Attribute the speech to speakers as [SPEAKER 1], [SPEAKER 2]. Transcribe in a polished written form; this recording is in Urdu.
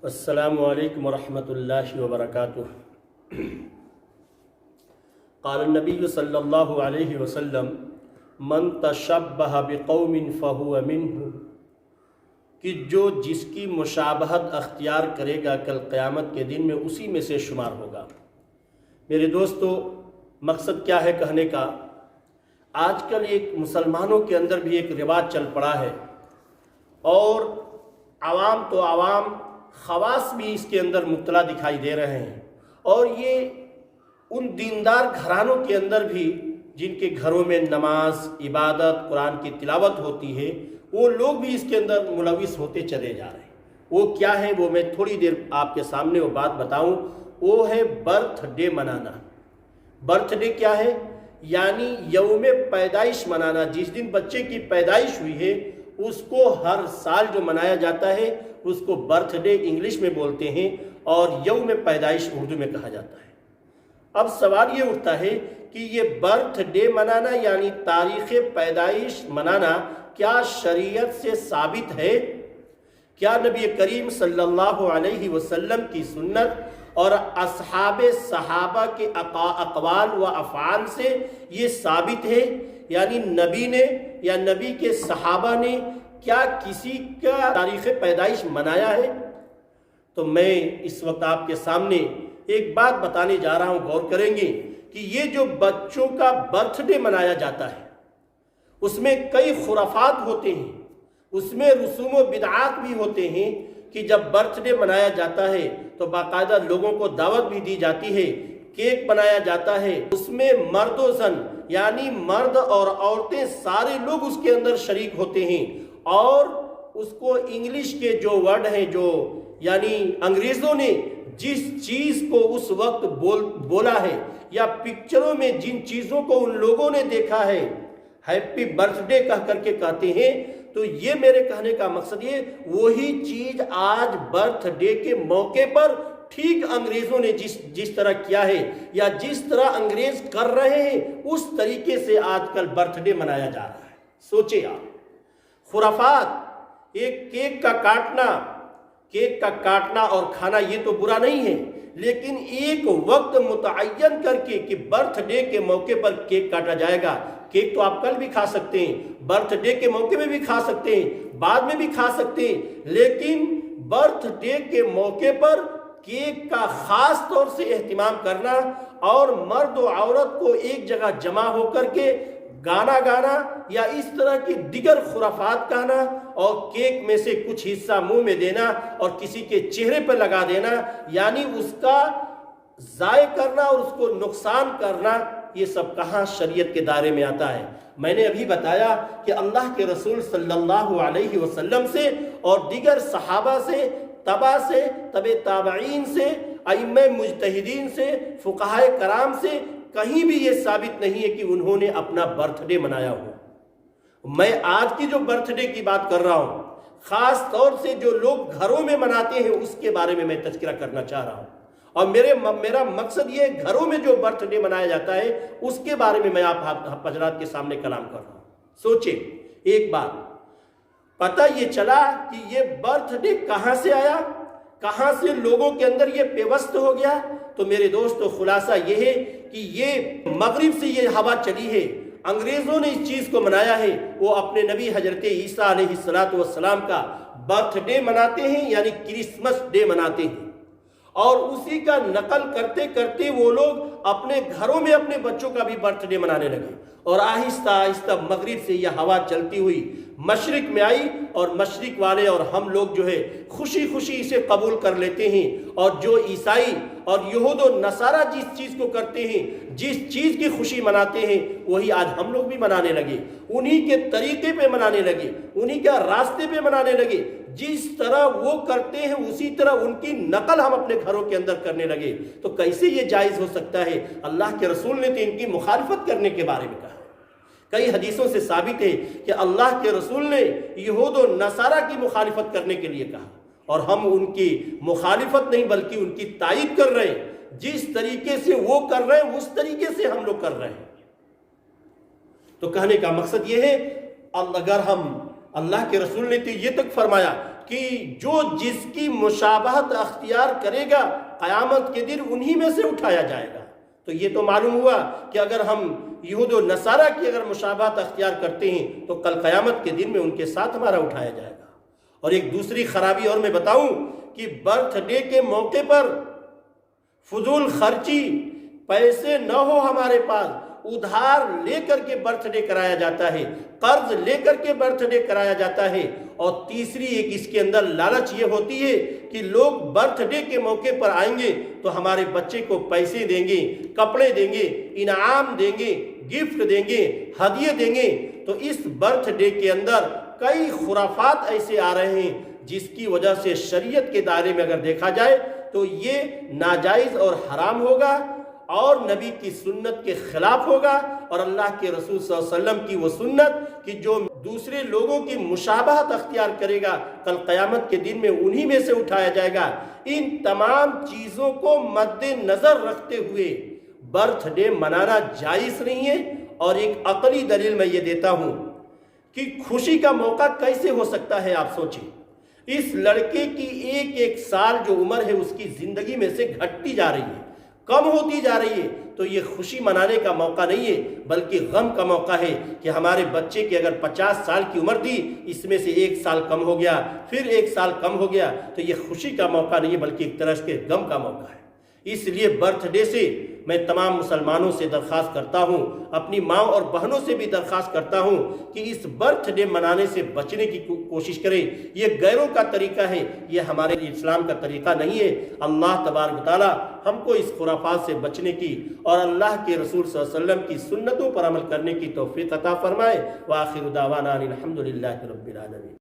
[SPEAKER 1] السلام علیکم ورحمۃ اللہ وبرکاتہ۔ قال النبی صلی اللہ علیہ وسلم من تشبہ بقوم فہو منہ، کہ جو جس کی مشابہت اختیار کرے گا کل قیامت کے دن میں اسی میں سے شمار ہوگا۔ میرے دوستو، مقصد کیا ہے کہنے کا؟ آج کل ایک مسلمانوں کے اندر بھی ایک رواج چل پڑا ہے، اور عوام تو عوام، خواص بھی اس کے اندر مبتلا دکھائی دے رہے ہیں، اور یہ ان دیندار گھرانوں کے اندر بھی جن کے گھروں میں نماز، عبادت، قرآن کی تلاوت ہوتی ہے، وہ لوگ بھی اس کے اندر ملوث ہوتے چلے جا رہے ہیں۔ وہ کیا ہے، وہ میں تھوڑی دیر آپ کے سامنے وہ بات بتاؤں۔ وہ ہے برتھ ڈے منانا۔ برتھ ڈے کیا ہے؟ یعنی یوم پیدائش منانا۔ جس دن بچے کی پیدائش ہوئی ہے اس کو ہر سال جو منایا جاتا ہے اس کو برتھ ڈے انگلش میں بولتے ہیں، اور یوم پیدائش اردو میں کہا جاتا ہے۔ اب سوال یہ اٹھتا ہے کہ یہ برتھ ڈے منانا یعنی تاریخ پیدائش منانا کیا شریعت سے ثابت ہے؟ کیا نبی کریم صلی اللہ علیہ وسلم کی سنت اور اصحاب صحابہ کے اقوال و افعال سے یہ ثابت ہے؟ یعنی نبی نے یا نبی کے صحابہ نے کیا کسی کا تاریخ پیدائش منایا ہے؟ تو میں اس وقت آپ کے سامنے ایک بات بتانے جا رہا ہوں، غور کریں گے کہ یہ جو بچوں کا برتھ ڈے منایا جاتا ہے اس میں کئی خرافات ہوتے ہیں، اس میں رسوم و بدعات بھی ہوتے ہیں کہ جب برتھ ڈے منایا جاتا ہے تو باقاعدہ لوگوں کو دعوت بھی دی جاتی ہے، کیک بنایا جاتا ہے، اس میں مرد و زن یعنی مرد اور عورتیں سارے لوگ اس کے اندر شریک ہوتے ہیں، اور اس کو انگلش کے جو ورڈ ہیں، جو یعنی انگریزوں نے جس چیز کو اس وقت بولا ہے یا پکچروں میں جن چیزوں کو ان لوگوں نے دیکھا ہے، ہیپی برتھ ڈے کہہ کر کے کہتے ہیں۔ تو یہ میرے کہنے کا مقصد یہ وہی چیز آج برتھ ڈے کے موقع پر ٹھیک انگریزوں نے جس طرح کیا ہے یا جس طرح انگریز کر رہے ہیں اس طریقے سے آج کل برتھ ڈے منایا جا رہا ہے۔ سوچے آپ، خرافات، ایک کیک کا کاٹنا اور کھانا یہ تو برا نہیں ہے، لیکن ایک وقت متعین کر کے کہ برتھ ڈے کے موقع پر کیک کاٹا جائے گا۔ کیک تو آپ کل بھی کھا سکتے ہیں، برتھ ڈے کے موقع میں بھی کھا سکتے ہیں، بعد میں بھی کھا سکتے ہیں، لیکن برتھ ڈے کے موقع پر کیک کا خاص طور سے اہتمام کرنا اور مرد و عورت کو ایک جگہ جمع ہو کر کے گانا گانا یا اس طرح کی دیگر خرافات کہنا اور کیک میں سے کچھ حصہ منہ میں دینا اور کسی کے چہرے پر لگا دینا، یعنی اس کا ضائع کرنا اور اس کو نقصان کرنا، یہ سب کہاں شریعت کے دائرے میں آتا ہے؟ میں نے ابھی بتایا کہ اللہ کے رسول صلی اللہ علیہ وسلم سے اور دیگر صحابہ سے، تبع تابعین سے، ائمہ مجتہدین سے، فقہائے کرام سے کہیں بھی یہ ثابت نہیں ہے کہ انہوں نے اپنا برتھ ڈے منایا ہو۔ میں آج کی جو برتھ ڈے کی بات کر رہا ہوں، خاص طور سے جو لوگ گھروں میں مناتے ہیں اس کے بارے میں تذکرہ کرنا چاہ رہا ہوں، اور میرا مقصد یہ گھروں میں جو برتھ ڈے منایا جاتا ہے اس کے بارے میں آپ حضرات کے سامنے کلام کر رہا ہوں۔ سوچیں ایک بات، پتہ یہ چلا کہ یہ برتھ ڈے کہاں سے آیا، کہاں سے لوگوں کے اندر یہ پیوست ہو گیا؟ تو میرے دوستو، خلاصہ یہ ہے کہ یہ مغرب سے یہ ہوا چلی ہے، انگریزوں نے اس چیز کو منایا ہے، وہ اپنے نبی حضرت عیسیٰ علیہ السلام کا برتھ ڈے مناتے ہیں، یعنی کرسمس ڈے مناتے ہیں، اور اسی کا نقل کرتے کرتے وہ لوگ اپنے گھروں میں اپنے بچوں کا بھی برتھ ڈے منانے لگے، اور آہستہ آہستہ مغرب سے یہ ہوا چلتی ہوئی مشرق میں آئی، اور مشرق والے اور ہم لوگ جو ہے خوشی خوشی اسے قبول کر لیتے ہیں، اور جو عیسائی اور یہود و نصارہ جس چیز کو کرتے ہیں، جس چیز کی خوشی مناتے ہیں، وہی آج ہم لوگ بھی منانے لگے، انہی کے طریقے پہ منانے لگے، انہی کے راستے پہ منانے لگے، جس طرح وہ کرتے ہیں اسی طرح ان کی نقل ہم اپنے گھروں کے اندر کرنے لگے۔ تو کیسے یہ جائز ہو سکتا ہے؟ اللہ کے رسول نے تو ان کی مخالفت کرنے کے بارے میں کہا، کئی حدیثوں سے ثابت ہے کہ اللہ کے رسول نے یہود و نصارہ کی مخالفت کرنے کے لیے کہا، اور ہم ان کی مخالفت نہیں بلکہ ان کی تائید کر رہے ہیں، جس طریقے سے وہ کر رہے ہیں اس طریقے سے ہم لوگ کر رہے ہیں۔ تو کہنے کا مقصد یہ ہے، اگر ہم اللہ کے رسول نے تو یہ تک فرمایا کہ جو جس کی مشابہت اختیار کرے گا قیامت کے دن انہی میں سے اٹھایا جائے گا۔ تو یہ تو معلوم ہوا کہ اگر ہم یہود و نصارہ کی اگر مشابہت اختیار کرتے ہیں تو کل قیامت کے دن میں ان کے ساتھ ہمارا اٹھایا جائے گا۔ اور ایک دوسری خرابی اور میں بتاؤں کہ برتھ ڈے کے موقع پر فضول خرچی، پیسے نہ ہو ہمارے پاس، ادھار لے کر کے برتھ ڈے کرایا جاتا ہے، قرض لے کر کے برتھ ڈے کرایا جاتا ہے۔ اور تیسری ایک اس کے اندر لالچ یہ ہوتی ہے کہ لوگ برتھ ڈے کے موقع پر آئیں گے تو ہمارے بچے کو پیسے دیں گے، کپڑے دیں گے، انعام دیں گے، گفٹ دیں گے، ہدیے دیں گے۔ تو اس برتھ ڈے کے اندر کئی خرافات ایسے آ رہے ہیں جس کی وجہ سے شریعت کے دائرے میں اگر دیکھا جائے تو یہ ناجائز اور حرام ہوگا اور نبی کی سنت کے خلاف ہوگا، اور اللہ کے رسول صلی اللہ علیہ وسلم کی وہ سنت کہ جو دوسرے لوگوں کی مشابہت اختیار کرے گا کل قیامت کے دن میں انہی میں سے اٹھایا جائے گا۔ ان تمام چیزوں کو مد نظر رکھتے ہوئے برتھ ڈے منانا جائز نہیں ہے۔ اور ایک عقلی دلیل میں یہ دیتا ہوں کہ خوشی کا موقع کیسے ہو سکتا ہے، آپ سوچیں۔ اس لڑکے کی ایک ایک سال جو عمر ہے اس کی زندگی میں سے گھٹتی جا رہی ہے، کم ہوتی جا رہی ہے، تو یہ خوشی منانے کا موقع نہیں ہے بلکہ غم کا موقع ہے کہ ہمارے بچے کی اگر 50 سال کی عمر تھی، اس میں سے 1 سال کم ہو گیا، پھر 1 سال کم ہو گیا، تو یہ خوشی کا موقع نہیں ہے بلکہ ایک طرح کے غم کا موقع ہے۔ اس لیے برتھ ڈے سے میں تمام مسلمانوں سے درخواست کرتا ہوں، اپنی ماں اور بہنوں سے بھی درخواست کرتا ہوں کہ اس برتھ ڈے منانے سے بچنے کی کوشش کریں۔ یہ غیروں کا طریقہ ہے، یہ ہمارے اسلام کا طریقہ نہیں ہے۔ اللہ تبارک و تعالی ہم کو اس خرافات سے بچنے کی اور اللہ کے رسول صلی اللہ علیہ وسلم کی سنتوں پر عمل کرنے کی توفیق عطا فرمائے۔ وآخر دعوانا الحمدللہ رب العالمین۔